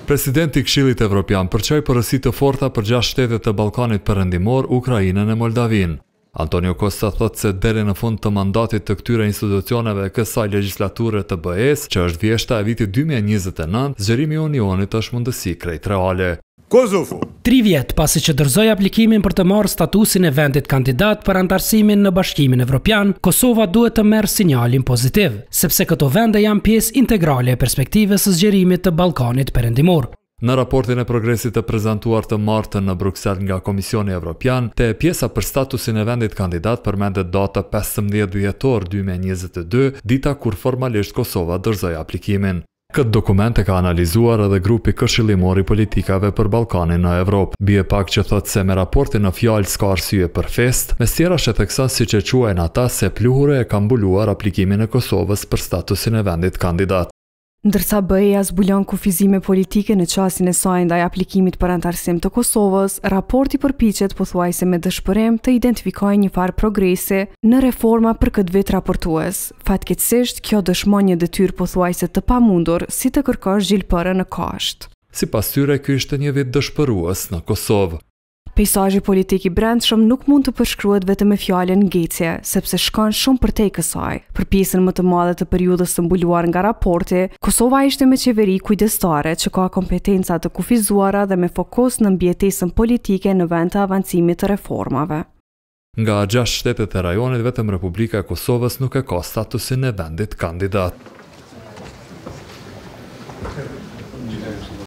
Presidenti i Këshillit Evropian përçoi porositë të forta për 6 shtetet të Ballkanit Perëndimor, Ukrainën e Moldavinë. Antonio Costa thotë se deri në fund të mandatit të këtyre institucioneve kësaj legjislature të BE-s, që është vjeshta e vitit 2029, zgjerimi i Unionit është mundësi krejt reale. Kosovo. 3 vjet pasi që dorëzoi aplikimin për të marrë statusin e vendit kandidat për antarësimin në Bashkimin Evropian, Kosova duhet të merr sinjalin pozitiv, sepse këto vende janë pjesë integrale e perspektivës së zgjerimit të Ballkanit Perëndimor. Në raportin e progresit të prezantuar të martën në Bruksel nga Komisioni Evropian, te pjesa për statusin e vendit kandidat përmendet data 15 dhjetor 2022, dita kur formalisht Kosova dorëzoi aplikimin. Këtë dokument e ka analizuar edhe grupi këshillimor i politikave për Ballkanin në Evropë. Bie pak që thotë se me raportin në fjalë s'ka arsye për fest, mes tjerash e thekson siç e quajnë ata se pluhure e ka mbuluar aplikimin e Kosovës për statusin e vendit kandidat. Ndërsa BE-ja zbulon kufizime politike në qasjen e saj ndaj aplikimit për antarësim të Kosovës, raporti përpiqet pothuajse me dëshpërim të identifikojë një farë progrese në reforma për këtë vit raportues. Fatkeqësisht, kjo dëshmon një detyrë pothuajse të pamundur si të kërkosh gjilpërë në kasht. Sipas tyre, ky ishte një vit dëshpërues në Kosovë. Pejsazhi politik i brendshëm nuk mund të përshkruhet vetëm me fjalën ngecje, sepse shkon shumë përtej kësaj. Për pjesën më të madhe të periudhës së mbuluar nga raporti, Kosova ishte me qeveri kujdestare që ka kompetenca të kufizuara dhe me fokus në mbijetesën politike në vend të avancimit të reformave. Nga 6 shtetet e rajonit, vetëm Republika e Kosovës nuk e ka statusin e vendit kandidat.